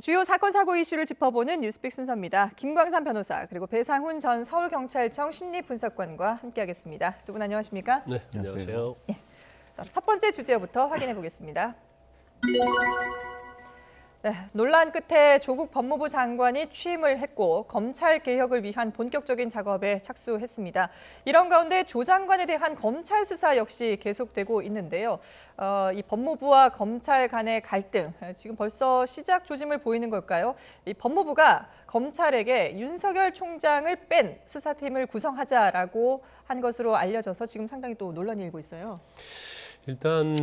주요 사건 사고 이슈를 짚어보는 뉴스픽 순서입니다. 김광삼 변호사 그리고 배상훈 전 서울경찰청 심리분석관과 함께하겠습니다. 두 분 안녕하십니까? 네, 안녕하세요. 네. 자, 첫 번째 주제부터 확인해 보겠습니다. 네, 논란 끝에 조국 법무부 장관이 취임을 했고 검찰 개혁을 위한 본격적인 작업에 착수했습니다. 이런 가운데 조 장관에 대한 검찰 수사 역시 계속되고 있는데요. 이 법무부와 검찰 간의 갈등, 지금 벌써 시작 조짐을 보이는 걸까요? 이 법무부가 검찰에게 윤석열 총장을 뺀 수사팀을 구성하자라고 한 것으로 알려져서 지금 상당히 또 논란이 일고 있어요. 일단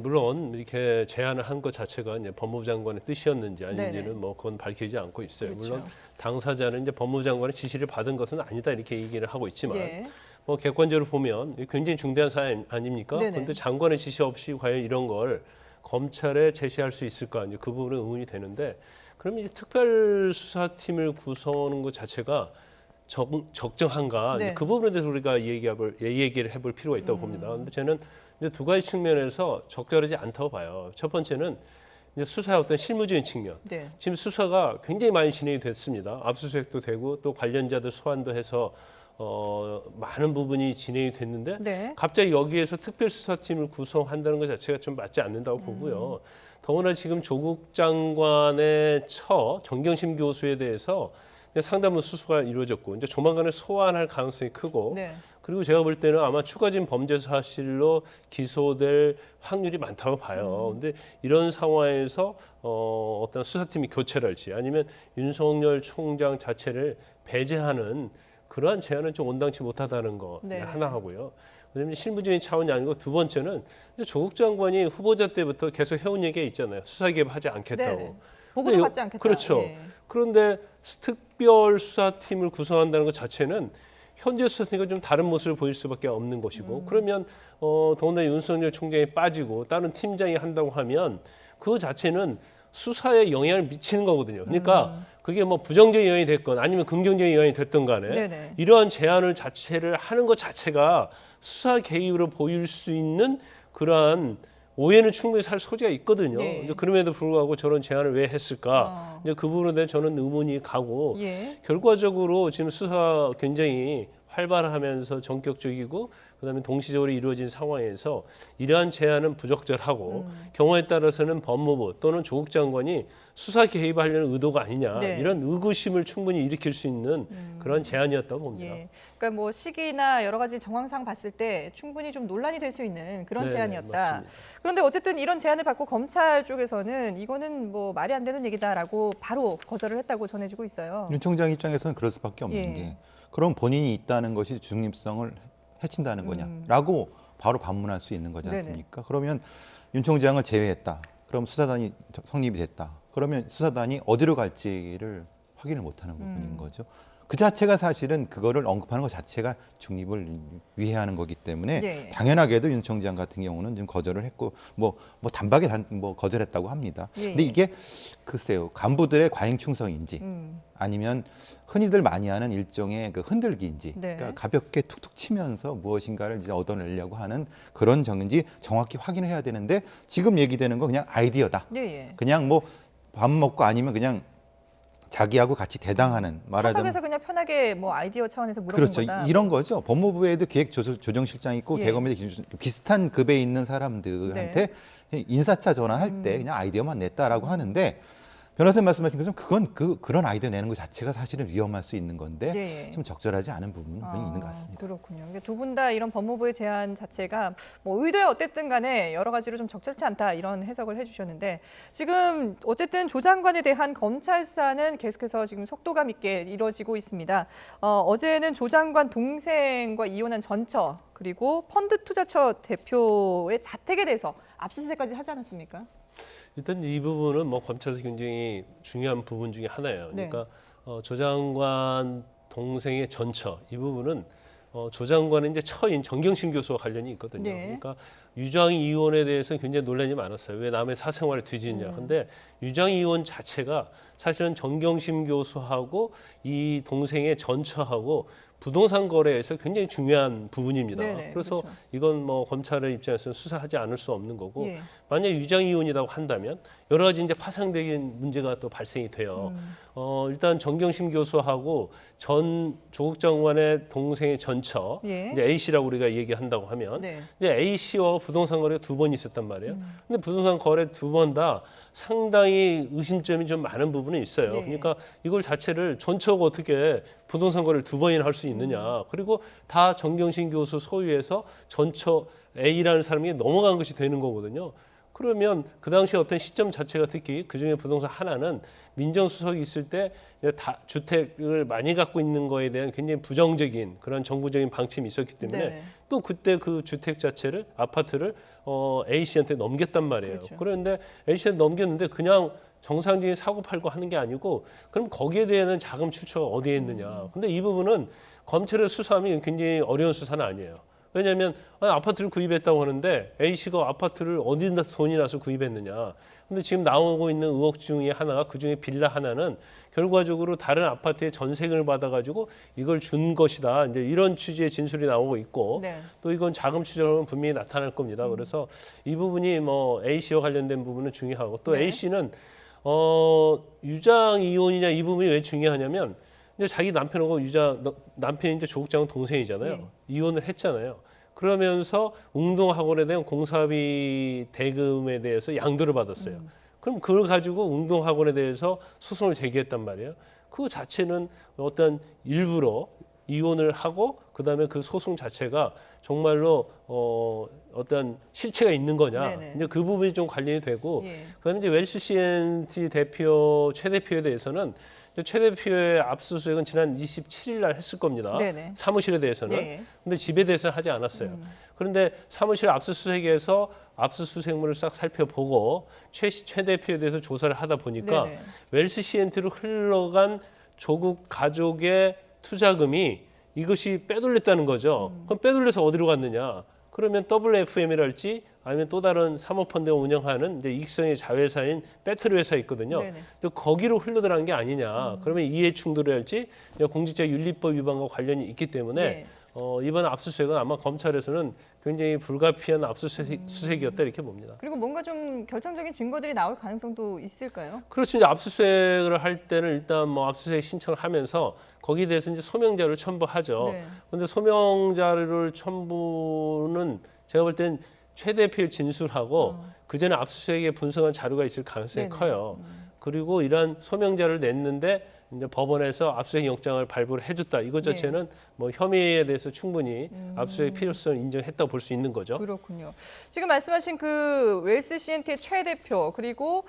물론 이렇게 제안을 한 것 자체가 이제 법무부 장관의 뜻이었는지 아닌지는 네네. 뭐 그건 밝히지 않고 있어요. 그렇죠. 물론 당사자는 이제 법무부 장관의 지시를 받은 것은 아니다 이렇게 얘기를 하고 있지만 예. 뭐 객관적으로 보면 굉장히 중대한 사안 아닙니까? 네네. 그런데 장관의 지시 없이 과연 이런 걸 검찰에 제시할 수 있을까? 이제 그 부분은 의문이 되는데 그러면 이제 특별수사팀을 구성하는 것 자체가 적정한가? 네. 이제 그 부분에 대해서 우리가 얘기를 해볼 필요가 있다고 봅니다. 그런데 저는 이제 두 가지 측면에서 적절하지 않다고 봐요. 첫 번째는 이제 수사의 어떤 실무적인 측면. 네. 지금 수사가 굉장히 많이 진행이 됐습니다. 압수수색도 되고 또 관련자들 소환도 해서 많은 부분이 진행이 됐는데 네. 갑자기 여기에서 특별수사팀을 구성한다는 것 자체가 좀 맞지 않는다고 보고요. 더구나 지금 조국 장관의 정경심 교수에 대해서 이제 상당한 수사가 이루어졌고 이제 조만간에 소환할 가능성이 크고 네. 그리고 제가 볼 때는 아마 추가적인 범죄 사실로 기소될 확률이 많다고 봐요. 근데 이런 상황에서 어떤 수사팀이 교체를 할지 아니면 윤석열 총장 자체를 배제하는 그러한 제안은 좀 온당치 못하다는 거 네. 하나 하고요. 왜냐하면 실무적인 차원이 아니고 두 번째는 이제 조국 장관이 후보자 때부터 계속 해온 얘기가 있잖아요. 수사 개입하지 않겠다고. 네네. 보고도 근데 받지 않겠다. 그렇죠. 예. 그런데 특별 수사팀을 구성한다는 것 자체는 현재 수사팀과 좀 다른 모습을 보일 수밖에 없는 것이고 그러면 더군다나 윤석열 총장이 빠지고 다른 팀장이 한다고 하면 그 자체는 수사에 영향을 미치는 거거든요. 그러니까 그게 뭐 부정적인 영향이 됐건 아니면 긍정적인 영향이 됐든 간에 네네. 이러한 제안을 자체를 하는 것 자체가 수사 개입으로 보일 수 있는 그러한 오해는 충분히 살 소지가 있거든요. 네. 이제 그럼에도 불구하고 저런 제안을 왜 했을까? 이제 그 부분에 대해 저는 의문이 가고 예. 결과적으로 지금 수사 굉장히 활발하면서 전격적이고 그다음에 동시적으로 이루어진 상황에서 이러한 제안은 부적절하고 경우에 따라서는 법무부 또는 조국 장관이 수사 개입하려는 의도가 아니냐 네. 이런 의구심을 충분히 일으킬 수 있는 그런 제안이었다고 봅니다. 예. 그러니까 뭐 시기나 여러 가지 정황상 봤을 때 충분히 좀 논란이 될 수 있는 그런 네, 제안이었다. 맞습니다. 그런데 어쨌든 이런 제안을 받고 검찰 쪽에서는 이거는 뭐 말이 안 되는 얘기다라고 바로 거절을 했다고 전해지고 있어요. 윤 총장 입장에서는 그럴 수밖에 없는 예. 게 그럼 본인이 있다는 것이 중립성을 해친다는 거냐라고 바로 반문할 수 있는 거지 않습니까? 그러면 윤 총장을 제외했다. 그럼 수사단이 성립이 됐다. 그러면 수사단이 어디로 갈지를 확인을 못하는 부분인 거죠. 그 자체가 사실은 그거를 언급하는 것 자체가 중립을 위해하는 거기 때문에 예. 당연하게도 윤 총장 같은 경우는 지금 거절을 했고 뭐 단박에 거절했다고 합니다. 예. 근데 이게 글쎄요 간부들의 과잉 충성인지 아니면 흔히들 많이 하는 일종의 그 흔들기인지 네. 그러니까 가볍게 툭툭 치면서 무엇인가를 이제 얻어내려고 하는 그런 정인지 정확히 확인을 해야 되는데 지금 얘기되는 거 그냥 아이디어다. 예, 예. 그냥 뭐 밥 먹고 아니면 그냥 자기하고 같이 대당하는 말하자면 사석에서 그냥 편하게 뭐 아이디어 차원에서 물어본 그렇죠. 거다. 이런 거죠. 법무부에도 기획조정실장 있고 예. 대검에도 비슷한 급에 있는 사람들한테 인사차 전화할 때 그냥 아이디어만 냈다라고 하는데 변호사님 말씀하신 것처럼 그건 그런 아이디어 내는 것 자체가 사실은 위험할 수 있는 건데 예. 좀 적절하지 않은 부분이 있는 것 같습니다. 그렇군요. 두 분 다 이런 법무부의 제안 자체가 뭐 의도야 어쨌든 간에 여러 가지로 좀 적절치 않다 이런 해석을 해주셨는데 지금 어쨌든 조 장관에 대한 검찰 수사는 계속해서 지금 속도감 있게 이루어지고 있습니다. 어제는 조 장관 동생과 이혼한 전처 그리고 펀드투자처 대표의 자택에 대해서 압수수색까지 하지 않았습니까? 일단 이 부분은 뭐 검찰에서 굉장히 중요한 부분 중에 하나예요. 네. 그러니까 조 장관 동생의 전처 이 부분은 조 장관의 이제 처인 정경심 교수와 관련이 있거든요. 네. 그러니까 유장 이혼에 대해서 굉장히 논란이 많았어요. 왜 남의 사생활을 뒤지냐. 근데 유장 이혼 자체가 사실은 정경심 교수하고 이 동생의 전처하고 부동산 거래에서 굉장히 중요한 부분입니다. 네네, 그래서 그렇죠. 이건 뭐 검찰의 입장에서는 수사하지 않을 수 없는 거고 예. 만약 유장 이혼이라고 한다면 여러 가지 이제 파생적인 문제가 또 발생이 돼요. 일단 정경심 교수하고 전 조국 장관의 동생의 전처 예. 이제 A 씨라고 우리가 얘기한다고 하면 네. 이제 A 씨와 부동산 거래가 2번 있었단 말이에요. 근데 부동산 거래 2번 다 상당히 의심점이 좀 많은 부분이 있어요. 네. 그러니까 이걸 자체를 전처가 어떻게 부동산 거래를 2번이나 할 수 있느냐. 그리고 다 정경심 교수 소유에서 전처 A라는 사람이 넘어간 것이 되는 거거든요. 그러면 그 당시 어떤 시점 자체가 특히 그중에 부동산 하나는 민정수석이 있을 때 다 주택을 많이 갖고 있는 거에 대한 굉장히 부정적인 그런 정부적인 방침이 있었기 때문에 네. 또 그때 그 주택 자체를 아파트를 A 씨한테 넘겼단 말이에요. 그렇죠. 그런데 A 씨한테 넘겼는데 그냥 정상적인 사고 팔고 하는 게 아니고 그럼 거기에 대한 자금 출처가 어디에 있느냐. 근데 이 부분은 검찰의 수사하면 굉장히 어려운 수사는 아니에요. 왜냐하면 아파트를 구입했다고 하는데 A 씨가 아파트를 어디다 돈이 나서 구입했느냐. 근데 지금 나오고 있는 의혹 중에 하나가 그중에 빌라 하나는 결과적으로 다른 아파트에 전세금을 받아가지고 이걸 준 것이다. 이제 이런 취지의 진술이 나오고 있고 네. 또 이건 자금 추적은 분명히 나타날 겁니다. 그래서 이 부분이 뭐 A 씨와 관련된 부분은 중요하고 또 네. A 씨는 유장 이혼이냐 이 부분이 왜 중요하냐면 이제 자기 남편하고 남편이 이제 조국 장관 동생이잖아요. 네. 이혼을 했잖아요. 그러면서 웅동학원에 대한 공사비 대금에 대해서 양도를 받았어요. 그럼 그걸 가지고 웅동학원에 대해서 소송을 제기했단 말이에요. 그 자체는 어떤 일부러 이혼을 하고 그다음에 그 소송 자체가 정말로 어떤 실체가 있는 거냐. 네네. 이제 그 부분이 좀 관련이 되고 예. 그다음에 이제 웰스 CNT 대표 최 대표에 대해서는 최 대표의 압수수색은 지난 27일 날 했을 겁니다. 네네. 사무실에 대해서는. 네. 근데 집에 대해서는 하지 않았어요. 그런데 사무실 압수수색에서 압수수색물을 싹 살펴보고 최 대표에 대해서 조사를 하다 보니까 네네. 웰스 CNT로 흘러간 조국 가족의 투자금이 이것이 빼돌렸다는 거죠. 그럼 빼돌려서 어디로 갔느냐? 그러면 WFM이랄지 아니면 또 다른 사모펀드가 운영하는 이제 이익성의 자회사인 배터리 회사 있거든요. 네네. 또 거기로 흘러들어간 게 아니냐. 그러면 이해 충돌이랄지 공직자윤리법 위반과 관련이 있기 때문에 네. 이번 압수수색은 아마 검찰에서는 굉장히 불가피한 압수수색이었다 이렇게 봅니다. 그리고 뭔가 좀 결정적인 증거들이 나올 가능성도 있을까요? 그렇죠. 이제 압수수색을 할 때는 일단 뭐 압수수색 신청을 하면서 거기에 대해서 이제 소명 자료를 첨부하죠. 네. 그런데 소명 자료를 첨부는 제가 볼 땐 최 대표의 진술하고 그 전에 압수수색에 분석한 자료가 있을 가능성이 네네. 커요. 그리고 이러한 소명 자료를 냈는데 이제 법원에서 압수수색 영장을 발부를 해줬다. 이것 네. 자체는 뭐 혐의에 대해서 충분히 압수수색 필요성을 인정했다고 볼 수 있는 거죠. 그렇군요. 지금 말씀하신 그 웰스 CNT의 최 대표 그리고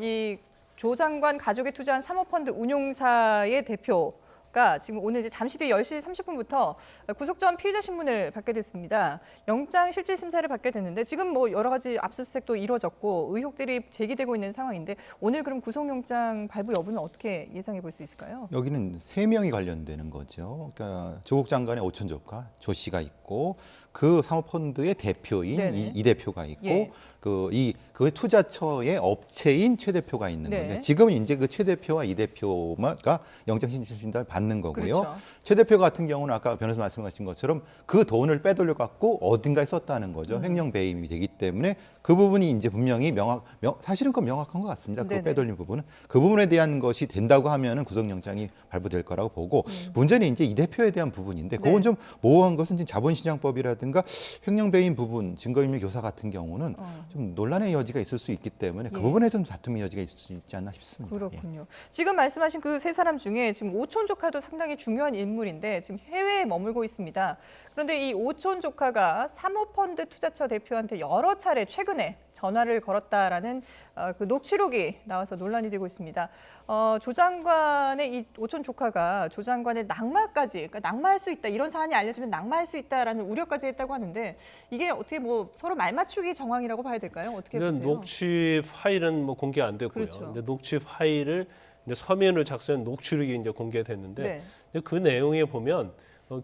이 조 장관 가족이 투자한 사모펀드 운용사의 대표가 지금 오늘 이제 잠시 뒤 10시 30분부터 구속 전 피의자 신문을 받게 됐습니다. 영장 실질 심사를 받게 됐는데 지금 뭐 여러 가지 압수수색도 이루어졌고 의혹들이 제기되고 있는 상황인데 오늘 그럼 구속영장 발부 여부는 어떻게 예상해 볼 수 있을까요? 여기는 세 명이 관련되는 거죠. 그러니까 조국 장관의 오촌 조카 조 씨가 있고 그 사모펀드의 대표인 네네. 이 대표가 있고 예. 그 투자처의 업체인 최 대표가 있는 네. 건데 지금은 이제 그 최 대표와 이 대표가 영장실질심사를 받는 거고요. 그렇죠. 최 대표 같은 경우는 아까 변호사 말씀하신 것처럼 그 돈을 빼돌려 갖고 어딘가에 썼다는 거죠. 횡령 배임이 되기 때문에 그 부분이 이제 분명히 사실은 그건 명확한 것 같습니다. 그 네네. 빼돌린 부분은 그 부분에 대한 것이 된다고 하면은 구속영장이 발부될 거라고 보고 문제는 이제 이 대표에 대한 부분인데 그건 네. 좀 모호한 것은 지금 자본시장법이라든가 횡령 배임 부분, 증거인멸 교사 같은 경우는 좀 논란의 여지가 있을 수 있기 때문에 그 예. 부분에 좀 다툼의 여지가 있을 수 있지 않나 싶습니다. 예. 그렇군요. 지금 말씀하신 그 세 사람 중에 지금 오촌 조카도 상당히 중요한 인물인데 지금 해외에 머물고 있습니다. 그런데 이 오촌 조카가 사모펀드 투자처 대표한테 여러 차례 최근에 전화를 걸었다라는 그 녹취록이 나와서 논란이 되고 있습니다. 조 장관의 이 오촌 조카가 조 장관의 낙마까지, 그러니까 낙마할 수 있다, 이런 사안이 알려지면 낙마할 수 있다라는 우려까지 했다고 하는데 이게 어떻게 뭐 서로 말맞추기 정황이라고 봐야 될까요? 어떻게 보세요? 녹취 파일은 뭐 공개 안 됐고요. 그렇죠. 근데 녹취 파일을 이제 서면을 작성한 녹취록이 이제 공개됐는데 네. 그 내용에 보면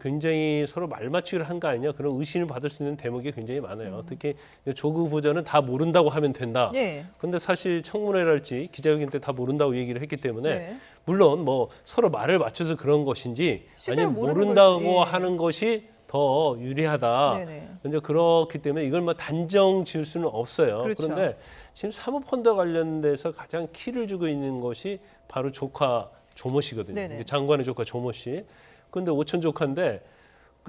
굉장히 서로 말맞추기를 한 거 아니냐 그런 의심을 받을 수 있는 대목이 굉장히 많아요. 특히 조국 부자는 다 모른다고 하면 된다. 예. 근데 사실 청문회랄지 기자회견 때 다 모른다고 얘기를 했기 때문에 네. 물론 뭐 서로 말을 맞춰서 그런 것인지 실제로 아니면 모르는 모른다고 것이, 예. 하는 것이 더 유리하다. 네네. 이제 그렇기 때문에 이걸 뭐 단정 지을 수는 없어요. 그렇죠. 그런데 지금 사모펀드 관련돼서 가장 키를 주고 있는 것이 바로 조카 조모 씨거든요. 네네. 장관의 조카 조모 씨. 그런데 오촌 조카인데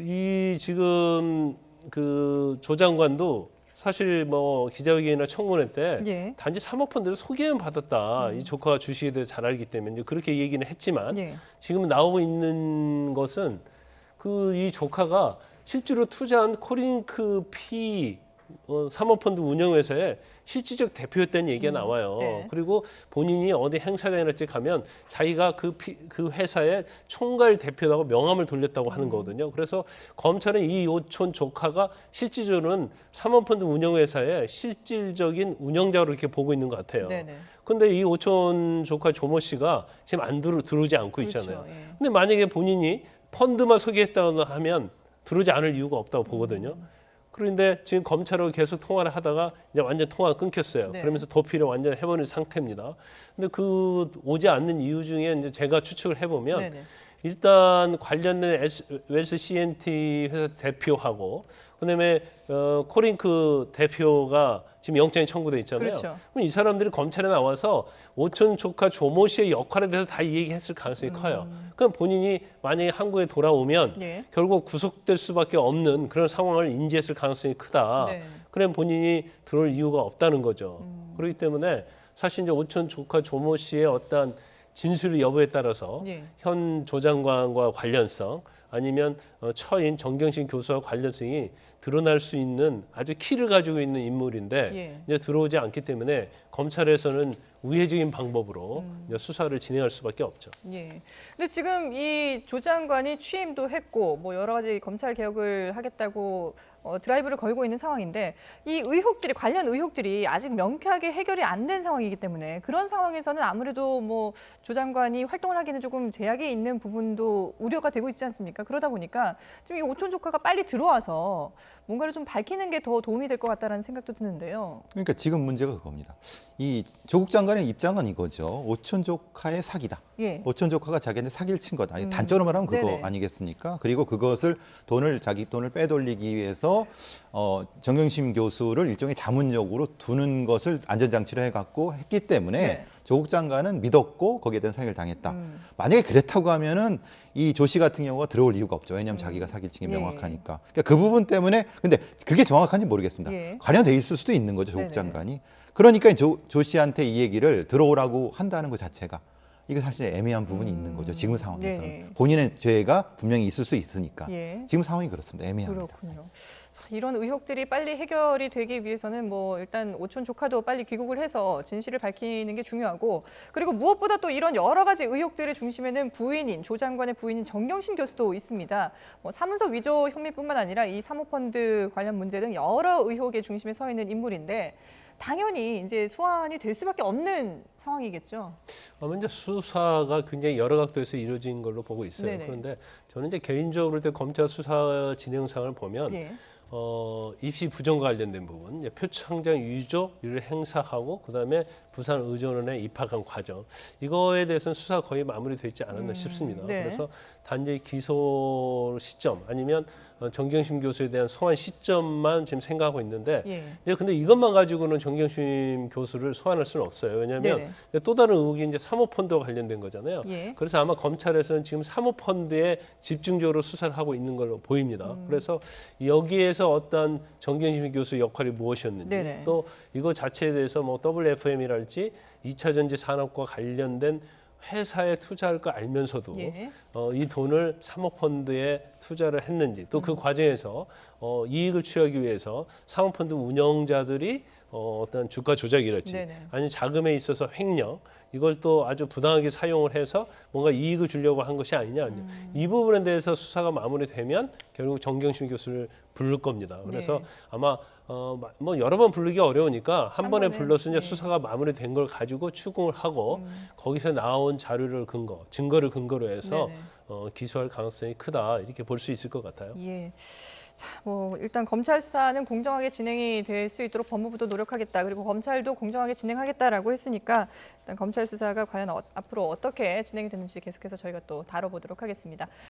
이 지금 그 조 장관도 사실 뭐 기자회견이나 청문회 때 예. 단지 사모펀드를 소개만 받았다. 이 조카가 주식에 대해 잘 알기 때문에 이제 그렇게 얘기는 했지만 예. 지금 나오고 있는 것은 그 이 조카가 실제로 투자한 코링크 P 사모펀드 운영회사의 실질적 대표였다는 얘기가 나와요. 네. 그리고 본인이 어디 행사장이랄지 가면 자기가 그 회사의 총괄 대표라고 명함을 돌렸다고 하는 거거든요. 그래서 검찰은 이 오촌 조카가 실질적으로는 사모펀드 운영회사의 실질적인 운영자로 이렇게 보고 있는 것 같아요. 네네. 근데 이 오촌 조카 조모 씨가 지금 안 들어오지 않고 있잖아요. 그렇죠. 예. 근데 만약에 본인이 펀드만 소개했다고 하면 들어오지 않을 이유가 없다고 보거든요. 그런데 지금 검찰하고 계속 통화를 하다가 이제 완전 통화가 끊겼어요. 네. 그러면서 도피를 완전 해버린 상태입니다. 근데 그 오지 않는 이유 중에 이제 제가 추측을 해보면 네네. 일단 관련된 웰스 CNT 회사 대표하고 그다음에 코링크 대표가 지금 영장이 청구돼 있잖아요. 그렇죠. 그럼 이 사람들이 검찰에 나와서 오촌 조카 조모 씨의 역할에 대해서 다 얘기했을 가능성이 커요. 그럼 본인이 만약에 한국에 돌아오면 예. 결국 구속될 수밖에 없는 그런 상황을 인지했을 가능성이 크다. 네. 그럼 본인이 들어올 이유가 없다는 거죠. 그렇기 때문에 사실 이제 오촌 조카 조모 씨의 어떤 진술 여부에 따라서 예. 현 조장관과 관련성 아니면 처인 정경심 교수와 관련성이 드러날 수 있는 아주 키를 가지고 있는 인물인데 예. 이제 들어오지 않기 때문에 검찰에서는 우회적인 방법으로 이제 수사를 진행할 수밖에 없죠. 예. 근데 지금 이 조 장관이 취임도 했고 뭐 여러 가지 검찰 개혁을 하겠다고 드라이브를 걸고 있는 상황인데 이 의혹들이 관련 의혹들이 아직 명쾌하게 해결이 안 된 상황이기 때문에 그런 상황에서는 아무래도 뭐 조 장관이 활동을 하기는 조금 제약이 있는 부분도 우려가 되고 있지 않습니까? 그러다 보니까 지금 이 오촌 조카가 빨리 들어와서 뭔가를 좀 밝히는 게 더 도움이 될 것 같다라는 생각도 드는데요. 그러니까 지금 문제가 그겁니다. 이 조국 장관의 입장은 이거죠. 오촌 조카의 사기다. 예. 오촌 조카가 자기한테 사기를 친 거다. 단적으로 말하면 그거 네네. 아니겠습니까? 그리고 그것을 자기 돈을 빼돌리기 위해서 정경심 교수를 일종의 자문역으로 두는 것을 안전장치로 해갖고 했기 때문에 네. 조국 장관은 믿었고 거기에 대한 사기를 당했다. 만약에 그랬다고 하면은 이 조 씨 같은 경우가 들어올 이유가 없죠. 왜냐하면 자기가 사기를 친 게 예. 명확하니까. 그러니까 그 부분 때문에 근데 그게 정확한지 모르겠습니다. 예. 관여돼 있을 수도 있는 거죠. 조국 네네. 장관이. 그러니까 조 씨한테 이 얘기를 들어오라고 한다는 것 자체가 이거 사실 애매한 부분이 있는 거죠. 지금 상황에서는. 네네. 본인의 죄가 분명히 있을 수 있으니까. 예. 지금 상황이 그렇습니다. 애매합니다. 그렇군요. 자, 이런 의혹들이 빨리 해결이 되기 위해서는 뭐 일단 오촌 조카도 빨리 귀국을 해서 진실을 밝히는 게 중요하고 그리고 무엇보다 또 이런 여러 가지 의혹들의 중심에는 부인인 조 장관의 부인인 정경심 교수도 있습니다. 뭐 사문서 위조 혐의뿐만 아니라 이 사모펀드 관련 문제 등 여러 의혹의 중심에 서 있는 인물인데 당연히 이제 소환이 될 수밖에 없는 상황이겠죠. 먼저 수사가 굉장히 여러 각도에서 이루어진 걸로 보고 있어요. 네네. 그런데 저는 이제 개인적으로 검찰 수사 진행상을 보면 예. 입시 부정과 관련된 부분, 이제 표창장 위조를 행사하고 그다음에 부산 의전원에 입학한 과정 이거에 대해서는 수사 거의 마무리되어 있지 않았나 싶습니다. 네. 그래서 단지 기소 시점 아니면 정경심 교수에 대한 소환 시점만 지금 생각하고 있는데 예. 이제 근데 이것만 가지고는 정경심 교수를 소환할 수는 없어요. 왜냐하면 네네. 또 다른 의혹이 이제 사모펀드와 관련된 거잖아요. 예. 그래서 아마 검찰에서는 지금 사모펀드에 집중적으로 수사를 하고 있는 걸로 보입니다. 그래서 여기에서 어떤 정경심 교수의 역할이 무엇이었는지 네네. 또 이거 자체에 대해서 뭐 WFM이랄지 2차 전지 산업과 관련된 회사에 투자할 거 알면서도 예. 이 돈을 사모펀드에 투자를 했는지 또 그 과정에서 이익을 취하기 위해서 사모펀드 운영자들이 어떤 주가 조작이랄지 네네. 아니 자금에 있어서 횡령 이걸 또 아주 부당하게 사용을 해서 뭔가 이익을 주려고 한 것이 아니냐 이 부분에 대해서 수사가 마무리되면 결국 정경심 교수를 부를 겁니다. 그래서 네. 아마 뭐 여러 번 부르기 어려우니까 한 번에 번에, 불러서 이제 네. 수사가 마무리된 걸 가지고 추궁을 하고 거기서 나온 자료를 증거를 근거로 해서 네네. 기소할 가능성이 크다 이렇게 볼 수 있을 것 같아요. 예. 자, 뭐 일단 검찰 수사는 공정하게 진행이 될 수 있도록 법무부도 노력하겠다. 그리고 검찰도 공정하게 진행하겠다라고 했으니까 일단 검찰 수사가 과연 앞으로 어떻게 진행이 되는지 계속해서 저희가 또 다뤄보도록 하겠습니다.